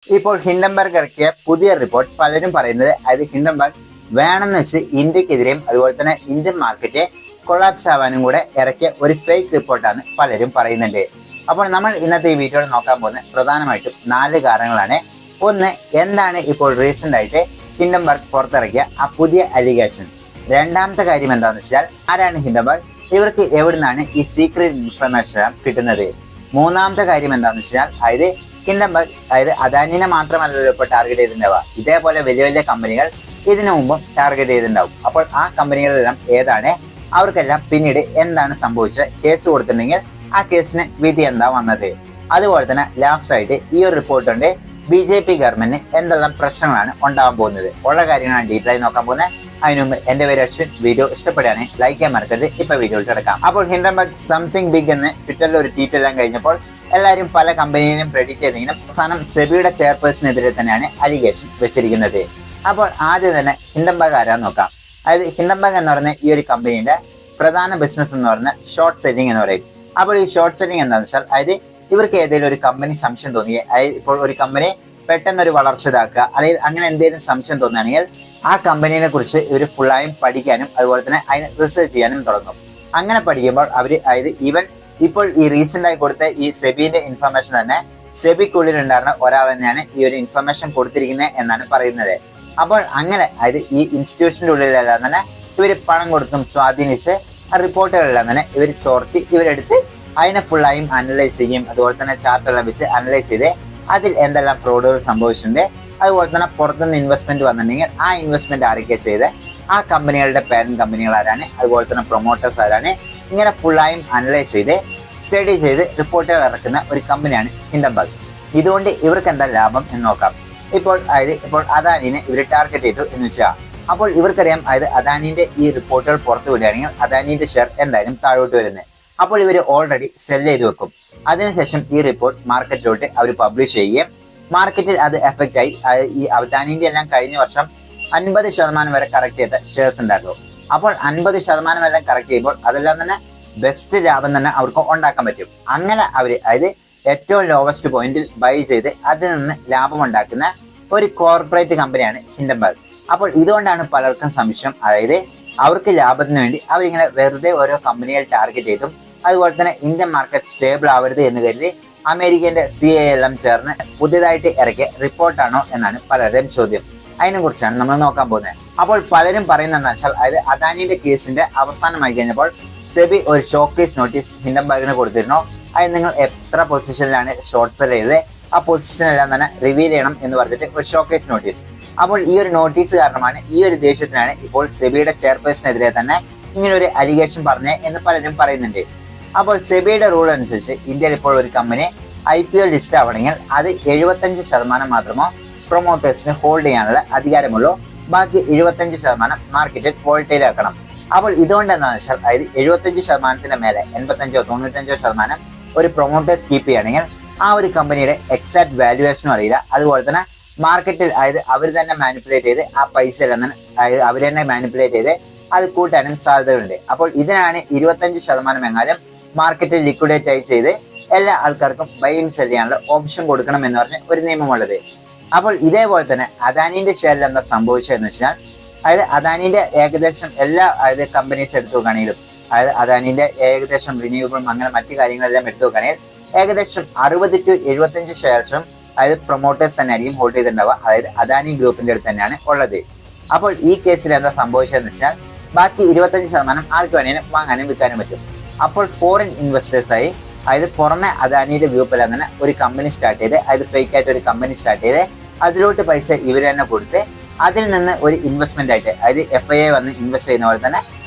ഇപ്പോൾ ഹിൻഡൻബർഗ് ഇറക്കിയ പുതിയ റിപ്പോർട്ട് പലരും പറയുന്നത് അത് ഹിൻഡൻബർഗ് വേണമെന്ന് വെച്ച് ഇന്ത്യക്കെതിരെയും അതുപോലെ തന്നെ ഇന്ത്യൻ മാർക്കറ്റ് കൊളാപ്സ് ആവാനും കൂടെ ഇറക്കിയ ഒരു ഫേക്ക് റിപ്പോർട്ടാണ് പലരും പറയുന്നുണ്ട്. അപ്പോൾ നമ്മൾ ഇന്നത്തെ ഈ വീഡിയോയിൽ നോക്കാൻ പോകുന്ന പ്രധാനമായിട്ടും 4 കാരണങ്ങളാണ്. ഒന്ന്, എന്താണ് ഇപ്പോൾ റീസെന്റ് ആയിട്ട് ഹിൻഡൻബർഗ് പുറത്തിറക്കിയ ആ പുതിയ അലിഗേഷൻ. രണ്ടാമത്തെ കാര്യം എന്താണെന്ന് വെച്ചാൽ ആരാണ് ഹിൻഡൻബർഗ്, ഇവർക്ക് എവിടുന്നാണ് ഈ സീക്രട്ട് ഇൻഫർമേഷൻ കിട്ടുന്നത്. മൂന്നാമത്തെ കാര്യം എന്താണെന്ന് വെച്ചാൽ അതായത് ഹിൻഡൻബർഗ് അദാനിനെ മാത്രമല്ലല്ലോ ഇപ്പോൾ ടാർഗറ്റ് ചെയ്തിട്ടുണ്ടാവുക, ഇതേപോലെ വലിയ വലിയ കമ്പനികൾ ഇതിനു മുമ്പും ടാർഗറ്റ് ചെയ്തിട്ടുണ്ടാവും. അപ്പോൾ ആ കമ്പനികളെല്ലാം ഏതാണ്, അവർക്കെല്ലാം പിന്നീട് എന്താണ് സംഭവിച്ചത്, കേസ് കൊടുത്തിട്ടുണ്ടെങ്കിൽ ആ കേസിന് വിധി എന്താ വന്നത്. അതുപോലെ തന്നെ ലാസ്റ്റ് ആയിട്ട് ഈ ഒരു റിപ്പോർട്ട് കൊണ്ട് BJP ഗവൺമെന്റിന് എന്തെല്ലാം പ്രശ്നങ്ങളാണ് ഉണ്ടാവാൻ പോകുന്നത് ഉള്ള കാര്യങ്ങളാണ് ഡീറ്റെയിൽ ആയി നോക്കാൻ പോകുന്നത്. അതിനു മുമ്പ് എന്റെ പേര് അശ്വിൻ. വീഡിയോ ഇഷ്ടപ്പെടുകയാണെങ്കിൽ ലൈക്ക് ചെയ്യാൻ മറക്കരുത്. ഇപ്പൊ വീഡിയോയിൽ കിടക്കാം. അപ്പോൾ ഹിൻഡൻബർഗ് സംതിങ് ബിഗ് എന്ന് ട്വിറ്ററിൽ ഒരു ട്വീറ്റ് എല്ലാം കഴിഞ്ഞപ്പോൾ എല്ലാവരും പല കമ്പനിയെയും പ്രെഡിക്റ്റ് ചെയ്തെങ്കിലും അവസാനം സെബിയുടെ ചെയർപേഴ്സണെതിരെ തന്നെയാണ് അലിഗേഷൻ വെച്ചിരിക്കുന്നത്. അപ്പോൾ ആദ്യം തന്നെ ഹിൻഡൻബർഗ് ആരാന്ന് നോക്കാം. അതായത് ഹിൻഡൻബർഗ് എന്ന് പറയുന്ന ഈ ഒരു കമ്പനിയുടെ പ്രധാന ബിസിനസ് എന്ന് പറയുന്നത് ഷോർട്ട് സെല്ലിംഗ് എന്ന് പറയും. അപ്പോൾ ഈ ഷോർട്ട് സെല്ലിംഗ് എന്താണെന്ന് വെച്ചാൽ അതായത് ഇവർക്ക് ഏതെങ്കിലും ഒരു കമ്പനി സംശയം തോന്നിയ, അതായത് ഇപ്പോൾ ഒരു കമ്പനി പെട്ടെന്നൊരു വളർച്ച ഇതാക്കുക അല്ലെങ്കിൽ അങ്ങനെ എന്തെങ്കിലും സംശയം തോന്നുകയാണെങ്കിൽ ആ കമ്പനിയെ കുറിച്ച് ഇവർ ഫുള്ളായും പഠിക്കാനും അതുപോലെ തന്നെ അതിന് റിസർച്ച് ചെയ്യാനും തുടങ്ങും. അങ്ങനെ പഠിക്കുമ്പോൾ അവർ അതായത് ഈവൻ ഇപ്പോൾ ഈ റീസെന്റ് ആയി കൊടുത്ത ഈ സെബിന്റെ ഇൻഫർമേഷൻ തന്നെ സെബിക്കുള്ളിൽ ഉണ്ടായിരുന്ന ഒരാൾ തന്നെയാണ് ഈ ഒരു ഇൻഫർമേഷൻ കൊടുത്തിരിക്കുന്നത് എന്നാണ് പറയുന്നത്. അപ്പോൾ അങ്ങനെ അതായത് ഈ ഇൻസ്റ്റിറ്റ്യൂഷന്റെ ഉള്ളിലെല്ലാം തന്നെ ഇവർ പണം കൊടുത്തും സ്വാധീനിച്ച് ആ റിപ്പോർട്ടുകളെല്ലാം തന്നെ ഇവർ ചോർത്തി ഇവരെടുത്ത് അതിനെ ഫുള്ളായും അനലൈസ് ചെയ്യും. അതുപോലെ തന്നെ ചാർട്ടെല്ലാം വെച്ച് അനലൈസ് ചെയ്ത് അതിൽ എന്തെല്ലാം ഫ്രോഡുകൾ സംഭവിച്ചിട്ടുണ്ട്, അതുപോലെ തന്നെ പുറത്തുനിന്ന് ഇൻവെസ്റ്റ്മെന്റ് വന്നിട്ടുണ്ടെങ്കിൽ ആ ഇൻവെസ്റ്റ്മെന്റ് ആരൊക്കെ ചെയ്ത് ആ കമ്പനികളുടെ പാരന്റ് കമ്പനികൾ ആരാണ്, അതുപോലെ തന്നെ പ്രൊമോട്ടേഴ്സ് ആരാണ്, ഇങ്ങനെ ഫുള്ളായും അനലൈസ് ചെയ്ത് സ്റ്റഡി ചെയ്ത് റിപ്പോർട്ടുകൾ ഇറക്കുന്ന ഒരു കമ്പനിയാണ് ഹിൻഡൻബർഗ്. ഇതുകൊണ്ട് ഇവർക്ക് എന്താ ലാഭം എന്ന് നോക്കാം. ഇപ്പോൾ അദാനിനെ ഇവർ ടാർഗറ്റ് ചെയ്തു എന്ന് വെച്ചാൽ അപ്പോൾ ഇവർക്കറിയാം അതായത് അദാനിന്റെ ഈ റിപ്പോർട്ടുകൾ പുറത്തു വിടുകയാണെങ്കിൽ അദാനിന്റെ ഷെയർ എന്തായാലും താഴോട്ട് വരുന്നത്. അപ്പോൾ ഇവർ ഓൾറെഡി സെൽ ചെയ്ത് വെക്കും. അതിനുശേഷം ഈ റിപ്പോർട്ട് മാർക്കറ്റിലോട്ട് അവർ പബ്ലിഷ് ചെയ്യുകയും മാർക്കറ്റിൽ അത് എഫക്റ്റ് ആയി ഈ അദാനിന്റെ എല്ലാം കഴിഞ്ഞ വർഷം 50% വരെ കറക്റ്റ് ചെയ്ത ഷെയർസ് ഉണ്ടാക്കും. അപ്പോൾ 50% എല്ലാം കറക്റ്റ് ചെയ്യുമ്പോൾ അതെല്ലാം തന്നെ ബെസ്റ്റ് ലാഭം തന്നെ അവർക്ക് ഉണ്ടാക്കാൻ പറ്റും. അങ്ങനെ അവർ അതായത് ഏറ്റവും ലോവസ്റ്റ് പോയിന്റിൽ ബൈ ചെയ്ത് അതിൽ നിന്ന് ലാഭം ഉണ്ടാക്കുന്ന ഒരു കോർപ്പറേറ്റ് കമ്പനിയാണ് ഹിൻഡൻബർഗ്. അപ്പോൾ ഇതുകൊണ്ടാണ് പലർക്കും സംശയം, അതായത് അവർക്ക് ലാഭത്തിന് വേണ്ടി അവരിങ്ങനെ വെറുതെ ഓരോ കമ്പനികൾ ടാർഗറ്റ് ചെയ്തും അതുപോലെ തന്നെ ഇന്ത്യൻ മാർക്കറ്റ് സ്റ്റേബിൾ ആവരുത് എന്ന് കരുതി അമേരിക്കന്റെ CA എല്ലാം ചേർന്ന് പുതിയതായിട്ട് ഇറക്കിയ റിപ്പോർട്ടാണോ എന്നാണ് പലരുടെയും ചോദ്യം. അതിനെ കുറിച്ചാണ് നമ്മൾ നോക്കാൻ പോകുന്നത്. അപ്പോൾ പലരും പറയുന്നതെന്ന് വെച്ചാൽ അതായത് അദാനിയുടെ കേസിന്റെ അവസാനമായി കഴിഞ്ഞപ്പോൾ സെബി ഒരു ഷോക്കേസ് നോട്ടീസ് ഹിൻഡൻബർഗിന് കൊടുത്തിരുന്നു. അത് നിങ്ങൾ എത്ര പൊസിഷനിലാണ് ഷോർട്ട് സെൽ ചെയ്ത് ആ പൊസിഷനെല്ലാം തന്നെ റിവീൽ ചെയ്യണം എന്ന് പറഞ്ഞിട്ട് ഒരു ഷോക്കേസ് നോട്ടീസ്. അപ്പോൾ ഈ ഒരു നോട്ടീസ് കാരണമാണ് ഈ ഒരു ദേഷ്യത്തിനാണ് ഇപ്പോൾ സെബിയുടെ ചെയർപേഴ്സണെതിരെ തന്നെ ഇങ്ങനെ ഒരു അലിഗേഷൻ പറഞ്ഞേ എന്ന് പലരും പറയുന്നുണ്ട്. അപ്പോൾ സെബിയുടെ റൂൾ അനുസരിച്ച് ഇന്ത്യയിൽ ഇപ്പോൾ ഒരു കമ്പനി IPO ലിസ്റ്റ് ആവണമെങ്കിൽ അത് 75% മാത്രമോ പ്രൊമോട്ടേഴ്സിന് ഹോൾഡ് ചെയ്യാനുള്ള അധികാരമുള്ളൂ, ബാക്കി 75% മാർക്കറ്റിൽ വോൾട്ടൈൽ ആക്കണം. അപ്പോൾ ഇതുകൊണ്ട് എന്താണെന്ന് വെച്ചാൽ അതായത് 75% മേലെ 85 95% ഒരു പ്രൊമോട്ടേഴ്സ് കീപ്പ് ചെയ്യുകയാണെങ്കിൽ ആ ഒരു കമ്പനിയുടെ എക്സാക്ട് വാല്യുവേഷനും അറിയില്ല. അതുപോലെ തന്നെ മാർക്കറ്റിൽ അതായത് അവർ തന്നെ മാനിപ്പുലേറ്റ് ചെയ്ത് ആ പൈസ എല്ലാം തന്നെ അതായത് അവർ തന്നെ മാനിപ്പുലേറ്റ് ചെയ്ത് അത് കൂട്ടാനും സാധ്യതകളുണ്ട്. അപ്പോൾ ഇതിനാണ് 25% എങ്ങാനും മാർക്കറ്റിൽ ലിക്വിഡേറ്റ് ആയി ചെയ്ത് എല്ലാ ആൾക്കാർക്കും ബൈയും സെൽ ചെയ്യാനുള്ള ഓപ്ഷൻ കൊടുക്കണം എന്ന് പറഞ്ഞ ഒരു നിയമമുള്ളത്. അപ്പോൾ ഇതേപോലെ തന്നെ അദാനിന്റെ ഷെയറിൽ എന്താ സംഭവിച്ചതെന്ന് വെച്ചാൽ അതായത് അദാനിന്റെ ഏകദേശം എല്ലാ അതായത് കമ്പനീസ് എടുത്തു നോക്കുകയാണെങ്കിലും അതായത് അദാനിന്റെ ഏകദേശം റിന്യൂവബിളും അങ്ങനെ മറ്റു കാര്യങ്ങളെല്ലാം എടുത്തു നോക്കുകയാണെങ്കിൽ ഏകദേശം 60 to 75 ഷെയർസും അതായത് പ്രൊമോട്ടേഴ്സ് തന്നെ ആയിരിക്കും ഹോൾഡ് ചെയ്തിട്ടുണ്ടാവുക. അതായത് അദാനി ഗ്രൂപ്പിന്റെ അടുത്ത് തന്നെയാണ് ഉള്ളത്. അപ്പോൾ ഈ കേസിൽ എന്താ സംഭവിച്ചതെന്ന് വെച്ചാൽ ബാക്കി 25% ആർക്ക് വേണേലും വാങ്ങാനും വിൽക്കാനും പറ്റും. അപ്പോൾ ഫോറിൻ ഇൻവെസ്റ്റേഴ്സായി അതായത് പുറമെ അദാനിയുടെ ഗ്രൂപ്പിൽ അങ്ങനെ ഒരു കമ്പനി സ്റ്റാർട്ട് ചെയ്ത് അതായത് ഫേക്ക് ആയിട്ട് ഒരു കമ്പനി സ്റ്റാർട്ട് ചെയ്ത് അതിലോട്ട് പൈസ ഇവർ തന്നെ കൊടുത്ത് അതിൽ നിന്ന് ഒരു ഇൻവെസ്റ്റ്മെന്റ് ആയിട്ട് അതായത് FII വന്ന് ഇൻവെസ്റ്റ് ചെയ്യുന്ന പോലെ തന്നെ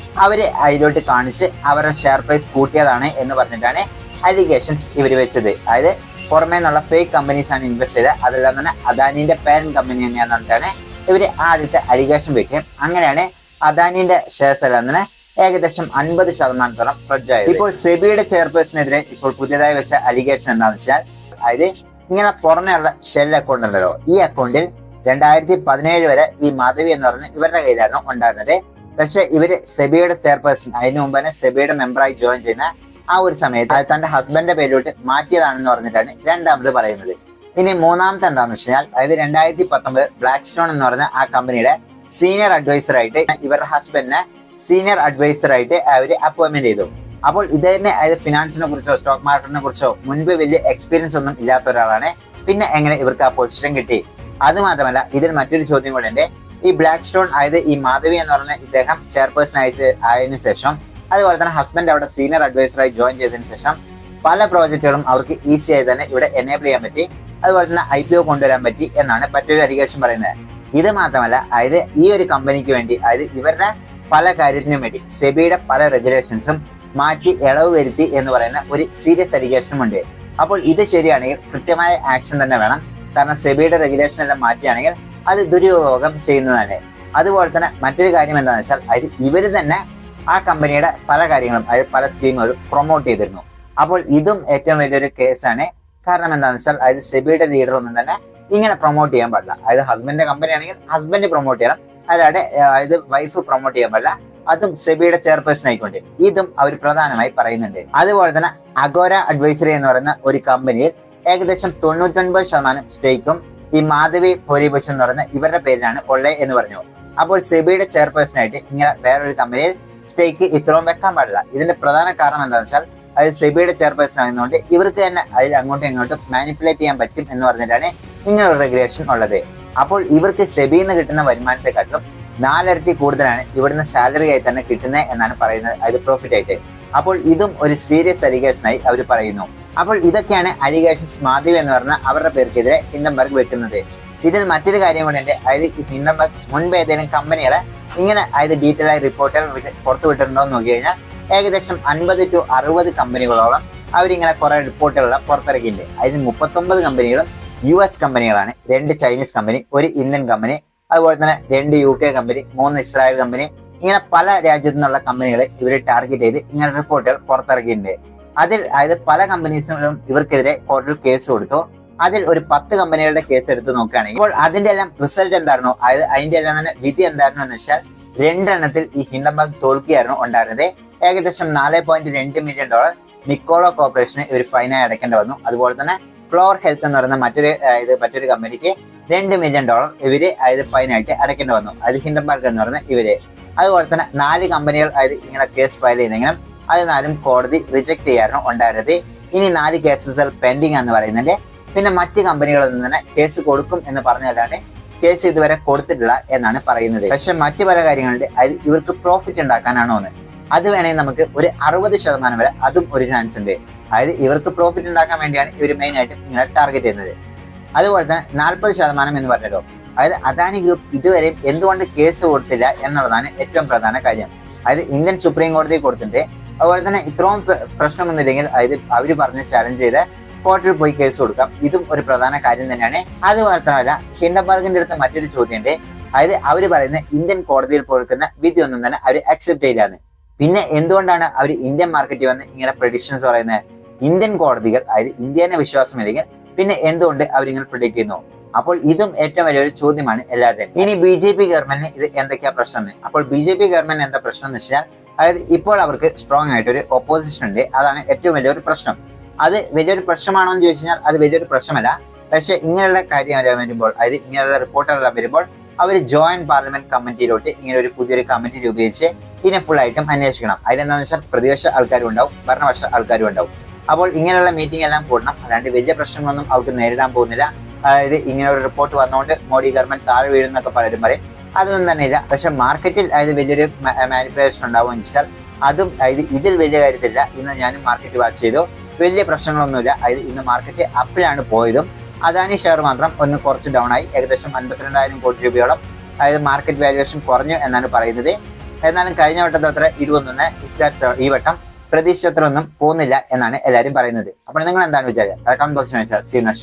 അവര് അതിലോട്ട് കാണിച്ച് അവരുടെ ഷെയർ പ്രൈസ് കൂട്ടിയതാണ് എന്ന് പറഞ്ഞിട്ടാണ് അലിഗേഷൻസ് ഇവർ വെച്ചത്. അതായത് പുറമേ നിന്നുള്ള ഫേക്ക് കമ്പനീസ് ആണ് ഇൻവെസ്റ്റ് ചെയ്തത്, അതെല്ലാം തന്നെ അദാനിന്റെ പാരന്റ് കമ്പനി തന്നെയാണെന്ന് പറഞ്ഞിട്ടാണ് ഇവര് ആദ്യത്തെ അലിഗേഷൻ വെക്കുകയും അങ്ങനെയാണ് അദാനിന്റെ ഷെയർസ് എല്ലാം തന്നെ ഏകദേശം 50% ഫ്ലഡ്ജായത്. ഇപ്പോൾ സെബിയുടെ ചെയർപേഴ്സണെതിരെ ഇപ്പോൾ പുതിയതായി വെച്ച അലിഗേഷൻ എന്താണെന്ന് വെച്ചാൽ അതായത് ഇങ്ങനെ പുറമെയുള്ള ഷെൽ അക്കൗണ്ട് ഉണ്ടല്ലോ, ഈ അക്കൗണ്ടിൽ 2017 വരെ ഈ മാധവി എന്ന് പറഞ്ഞ ഇവരുടെ കയ്യിലായിരുന്നു ഉണ്ടായിരുന്നത്. പക്ഷെ ഇവര് സെബിയുടെ ചെയർപേഴ്സൺ അതിനു മുമ്പ് തന്നെ സെബിയുടെ മെമ്പറായി ജോയിൻ ചെയ്യുന്ന ആ ഒരു സമയത്ത് അത് തന്റെ ഹസ്ബൻഡിന്റെ പേരിലോട്ട് മാറ്റിയതാണെന്ന് പറഞ്ഞിട്ടാണ് രണ്ടാമത് പറയുന്നത്. ഇനി മൂന്നാമത്തെ എന്താണെന്ന് വെച്ച് കഴിഞ്ഞാൽ അതായത് 2019 ബ്ലാക്ക് സ്റ്റോൺ എന്ന് പറയുന്ന ആ കമ്പനിയുടെ സീനിയർ അഡ്വൈസർ ആയിട്ട് ഇവരുടെ ഹസ്ബൻഡിനെ സീനിയർ അഡ്വൈസർ ആയിട്ട് അവർ അപ്പോയിന്റ്മെന്റ് ചെയ്തു. അപ്പോൾ ഇത് തന്നെ അതായത് ഫിനാൻസിനെ കുറിച്ചോ സ്റ്റോക്ക് മാർക്കറ്റിനെ കുറിച്ചോ മുൻപ് വലിയ എക്സ്പീരിയൻസ് ഒന്നും ഇല്ലാത്ത ഒരാളാണ്. പിന്നെ എങ്ങനെ ഇവർക്ക് ആ പൊസിഷൻ കിട്ടി? അത് മാത്രമല്ല ഇതിൽ മറ്റൊരു ചോദ്യം കൂടെ ഉണ്ട്. ഈ ബ്ലാക്ക് സ്റ്റോൺ അതായത് ഈ മാധവി എന്ന് പറയുന്ന ഇദ്ദേഹം ചെയർപേഴ്സൺ ആയതിനു ശേഷം അതുപോലെ തന്നെ ഹസ്ബൻഡ് അവിടെ സീനിയർ അഡ്വൈസറായി ജോയിൻ ചെയ്തതിനു ശേഷം പല പ്രോജക്റ്റുകളും അവർക്ക് ഈസി ആയി തന്നെ ഇവിടെ എനേബിൾ ചെയ്യാൻ പറ്റി, അതുപോലെ തന്നെ IPO കൊണ്ടുവരാൻ പറ്റി എന്നാണ് മറ്റൊരു അലിഗേഷൻ പറയുന്നത്. ഇത് മാത്രമല്ല അതായത് ഈ ഒരു കമ്പനിക്ക് വേണ്ടി അതായത് ഇവരുടെ പല കാര്യത്തിനും വേണ്ടി സെബിയുടെ പല റെഗുലേഷൻസും മാറ്റി ഇളവ് വരുത്തി എന്ന് പറയുന്ന ഒരു സീരിയസ് അലിഗേഷനും ഉണ്ട്. അപ്പോൾ ഇത് ശരിയാണെങ്കിൽ കൃത്യമായ ആക്ഷൻ തന്നെ വേണം. കാരണം സെബിയുടെ റെഗുലേഷൻ എല്ലാം മാറ്റിയാണെങ്കിൽ അത് ദുരുപയോഗം ചെയ്യുന്നതാണ്. അതുപോലെ തന്നെ മറ്റൊരു കാര്യം എന്താണെന്ന് വെച്ചാൽ അതായത് ഇവർ തന്നെ ആ കമ്പനിയുടെ പല കാര്യങ്ങളും അതായത് പല സ്കീമുകളും പ്രൊമോട്ട് ചെയ്തിരുന്നു. അപ്പോൾ ഇതും ഏറ്റവും വലിയൊരു കേസാണ്. കാരണം എന്താണെന്ന് വെച്ചാൽ അതായത് സെബിയുടെ ലീഡർ ഒന്നും തന്നെ ഇങ്ങനെ പ്രൊമോട്ട് ചെയ്യാൻ പാടില്ല. അതായത് ഹസ്ബൻഡിന്റെ കമ്പനി ആണെങ്കിൽ ഹസ്ബൻഡ് പ്രൊമോട്ട് ചെയ്യണം, അല്ലാതെ അതായത് വൈഫ് പ്രൊമോട്ട് ചെയ്യാൻ പാടില്ല. അതും സെബിയുടെ ചെയർപേഴ്സൺ ആയിക്കൊണ്ട് ഇതും അവർ പ്രധാനമായി പറയുന്നുണ്ട്. അതുപോലെ തന്നെ അഗോര അഡ്വൈസറി എന്ന് പറയുന്ന ഒരു കമ്പനിയിൽ ഏകദേശം 99% സ്റ്റേക്കും ഈ മാധവി ഭൂരിപക്ഷം എന്ന് പറയുന്ന ഇവരുടെ പേരിലാണ് ഉള്ളത് എന്ന് പറഞ്ഞു. അപ്പോൾ സെബിയുടെ ചെയർപേഴ്സൺ ആയിട്ട് ഇങ്ങനെ വേറൊരു കമ്പനിയിൽ സ്റ്റേക്ക് ഇത്രയും വെക്കാൻ പാടില്ല. ഇതിന്റെ പ്രധാന കാരണം എന്താണെന്ന് വെച്ചാൽ അതായത് സെബിയുടെ ചെയർപേഴ്സൺ ആയതുകൊണ്ട് ഇവർക്ക് തന്നെ അതിൽ അങ്ങോട്ടും ഇങ്ങോട്ടും മാനിപ്പുലേറ്റ് ചെയ്യാൻ പറ്റും എന്ന് പറഞ്ഞിട്ടാണ് ഇങ്ങനൊരു റെഗുലേഷൻ ഉള്ളത്. അപ്പോൾ ഇവർക്ക് സെബിയിൽ നിന്ന് കിട്ടുന്ന വരുമാനത്തെക്കാട്ടും 4 ഇരട്ടി കൂടുതലാണ് ഇവിടുന്ന് സാലറി ആയി തന്നെ കിട്ടുന്നത് എന്നാണ് പറയുന്നത്, അത് പ്രോഫിറ്റ് ആയിട്ട്. അപ്പോൾ ഇതും ഒരു സീരിയസ് അലിഗേഷനായി അവർ പറയുന്നു. അപ്പോൾ ഇതൊക്കെയാണ് അലിഗേഷൻസ് മാധവി എന്ന് പറഞ്ഞ അവരുടെ പേർക്കെതിരെ ഹിൻഡൻബർഗ് വെക്കുന്നത്. ഇതിൽ മറ്റൊരു കാര്യം കൂടെ ഉണ്ട്. അതായത് ഹിൻഡൻബർഗ് മുൻപ് ഏതെങ്കിലും കമ്പനികളെ ഇങ്ങനെ അതായത് ഡീറ്റെയിൽ ആയി റിപ്പോർട്ടുകൾ പുറത്തു വിട്ടിട്ടുണ്ടോ എന്ന് നോക്കി കഴിഞ്ഞാൽ ഏകദേശം 50 to 60 കമ്പനികളോളം അവരിങ്ങനെ കുറെ റിപ്പോർട്ടുകൾ പുറത്തിറക്കിയിട്ടുണ്ട്. അതിൽ 39 കമ്പനികളും US കമ്പനികളാണ്, 2 ചൈനീസ് കമ്പനി, 1 ഇന്ത്യൻ കമ്പനി, അതുപോലെ തന്നെ 2 UK കമ്പനി, 3 ഇസ്രായേൽ കമ്പനി, ഇങ്ങനെ പല രാജ്യത്തു നിന്നുള്ള കമ്പനികളെ ഇവർ ടാർഗറ്റ് ചെയ്ത് ഇങ്ങനെ റിപ്പോർട്ടുകൾ പുറത്തിറക്കിയിട്ടുണ്ട്. അതിൽ അതായത് പല കമ്പനീസിനും ഇവർക്കെതിരെ കോടതിയിൽ കേസ് കൊടുത്തു. അതിൽ ഒരു 10 കമ്പനികളുടെ കേസ് എടുത്ത് നോക്കുകയാണെങ്കിൽ ഇപ്പോൾ അതിന്റെ എല്ലാം റിസൾട്ട് എന്തായിരുന്നു, അതായത് അതിന്റെ എല്ലാം തന്നെ വിധി എന്തായിരുന്നു എന്ന് വെച്ചാൽ 2 എണ്ണത്തിൽ ഈ ഹിൻഡൻബർഗ് തോൽക്കുകയായിരുന്നു ഉണ്ടായിരുന്നത്. ഏകദേശം $4.2 മില്യൺ നിക്കോളോ കോർപ്പറേഷന് ഇവർ ഫൈനായി അടയ്ക്കേണ്ടി വന്നു. അതുപോലെ തന്നെ ഫ്ലോർ ഹെൽത്ത് എന്ന് പറയുന്ന മറ്റൊരു കമ്പനിക്ക് $2 മില്യൺ ഇവര് അതായത് ഫൈനായിട്ട് അടയ്ക്കേണ്ടി വന്നു, അത് ഹിൻഡൻബർഗ് എന്ന് പറയുന്ന ഇവര്. അതുപോലെ തന്നെ 4 കമ്പനികൾ അതായത് ഇങ്ങനെ കേസ് ഫയൽ ചെയ്തെങ്കിലും അത് 4ഉം കോടതി റിജക്ട് ചെയ്യായിരുന്നു ഉണ്ടായിരുന്നത്. ഇനി 4 കേസസ് പെൻഡിങ് എന്ന് പറയുന്നുണ്ട്. പിന്നെ മറ്റ് കമ്പനികളിൽ നിന്ന് തന്നെ കേസ് കൊടുക്കും എന്ന് പറഞ്ഞല്ലാണ്ട് കേസ് ഇതുവരെ കൊടുത്തിട്ടില്ല എന്നാണ് പറയുന്നത്. പക്ഷെ മറ്റു പല കാര്യങ്ങളുണ്ട്, അതായത് ഇവർക്ക് പ്രോഫിറ്റ് ഉണ്ടാക്കാനാണോ എന്ന് അത് വേണമെങ്കിൽ നമുക്ക് ഒരു 60% വരെ അതും ഒരു ചാൻസ് ഉണ്ട്. അതായത് ഇവർക്ക് പ്രോഫിറ്റ് ഉണ്ടാക്കാൻ വേണ്ടിയാണ് ഇവർ മെയിൻ ആയിട്ട് ഇങ്ങനെ ടാർഗറ്റ് ചെയ്യുന്നത്. അതുപോലെ തന്നെ 40% എന്ന് പറഞ്ഞല്ലോ, അതായത് അദാനി ഗ്രൂപ്പ് ഇതുവരെയും എന്തുകൊണ്ട് കേസ് കൊടുത്തില്ല എന്നുള്ളതാണ് ഏറ്റവും പ്രധാന കാര്യം. അതായത് ഇന്ത്യൻ സുപ്രീം കോടതി കൊടുത്തിട്ടുണ്ട്. അതുപോലെ തന്നെ ഇത്രയും പ്രശ്നമൊന്നുമില്ലെങ്കിൽ അതായത് അവർ പറഞ്ഞ് ചലഞ്ച് ചെയ്ത് കോർട്ടിൽ പോയി കേസ് കൊടുക്കാം, ഇതും ഒരു പ്രധാന കാര്യം തന്നെയാണ്. അത് മാത്രമല്ല ഹിൻഡൻബർഗിന്റെ അടുത്ത് മറ്റൊരു ചോദ്യമുണ്ട്, അതായത് അവർ പറയുന്ന ഇന്ത്യൻ കോടതിയിൽ കൊടുക്കുന്ന വിധി ഒന്നും തന്നെ അവർ അക്സെപ്റ്റ് ചെയ്യില്ലാന്ന്. പിന്നെ എന്തുകൊണ്ടാണ് അവർ ഇന്ത്യൻ മാർക്കറ്റിൽ വന്ന് ഇങ്ങനെ പ്രഡിക്ഷൻസ് പറയുന്നത്? ഇന്ത്യൻ കോടതികൾ അതായത് ഇന്ത്യനെ വിശ്വാസമില്ലെങ്കിൽ പിന്നെ എന്തുകൊണ്ട് അവരിങ്ങനെ പ്രഡിക്ട് ചെയ്യുന്നു? അപ്പോൾ ഇതും ഏറ്റവും വലിയൊരു ചോദ്യമാണ് എല്ലാവരുടെയും. ഇനി BJP ഗവൺമെന്റിന് ഇത് എന്തൊക്കെയാ പ്രശ്നം? അപ്പോൾ BJP ഗവൺമെന്റ് എന്താ പ്രശ്നം എന്ന് വെച്ചാൽ അതായത് ഇപ്പോൾ അവർക്ക് സ്ട്രോങ് ആയിട്ടൊരു ഓപ്പോസിഷൻ ഉണ്ട്, അതാണ് ഏറ്റവും വലിയൊരു പ്രശ്നം. അത് വലിയൊരു പ്രശ്നമാണോ എന്ന് ചോദിച്ചു കഴിഞ്ഞാൽ അത് വലിയൊരു പ്രശ്നമല്ല. പക്ഷെ ഇങ്ങനെയുള്ള കാര്യം വരുമ്പോൾ അതായത് ഇങ്ങനെയുള്ള റിപ്പോർട്ടുകളെല്ലാം വരുമ്പോൾ അവർ ജോയിന്റ് പാർലമെന്റ് കമ്മിറ്റിയിലോട്ട് ഇങ്ങനെ ഒരു പുതിയൊരു കമ്മിറ്റി രൂപീകരിച്ച് ഇതിനെ ഫുൾ ആയിട്ടും അന്വേഷിക്കണം. അതിലെന്താണെന്ന് വെച്ചാൽ പ്രതിപക്ഷ ആൾക്കാരും ഉണ്ടാവും, ഭരണപക്ഷ ആൾക്കാരും ഉണ്ടാവും. അപ്പോൾ ഇങ്ങനെയുള്ള മീറ്റിംഗ് എല്ലാം കൂടണം, അല്ലാണ്ട് വലിയ പ്രശ്നങ്ങളൊന്നും അവർക്ക് നേരിടാൻ പോകുന്നില്ല. അതായത് ഇങ്ങനെ ഒരു റിപ്പോർട്ട് വന്നുകൊണ്ട് മോഡി ഗവൺമെന്റ് താഴെ വീഴുന്നൊക്കെ പലരും പറയും, അതൊന്നും തന്നെ ഇല്ല. പക്ഷെ മാർക്കറ്റിൽ അതായത് വലിയൊരു മാനിപ്പുലേഷൻ ഉണ്ടാവുമെന്ന് വെച്ചാൽ അതും അതായത് ഇതിൽ വലിയ കാര്യത്തില്ല. ഇന്ന് ഞാനും മാർക്കറ്റ് വാച്ച് ചെയ്തു, വലിയ പ്രശ്നങ്ങളൊന്നുമില്ല. അതായത് ഇന്ന് മാർക്കറ്റ് അപ്പിലാണ് പോയതും അദാനി ഷെയർ മാത്രം ഒന്ന് കുറച്ച് ഡൗൺ ആയി, ഏകദേശം 52,000 കോടി രൂപയോളം അതായത് മാർക്കറ്റ് വാല്യുവേഷൻ കുറഞ്ഞു എന്നാണ് പറയുന്നത്. എന്നാലും കഴിഞ്ഞ വട്ടത്തെ അത്ര ഇടിവൊന്നും ഈ വട്ടം പ്രതീക്ഷിച്ചത്ര ഒന്നും പോകുന്നില്ല എന്നാണ് എല്ലാവരും പറയുന്നത്. അപ്പോൾ നിങ്ങൾ എന്താണ് വിചാരിക്കുക? കമന്റ് ബോക്സിൽ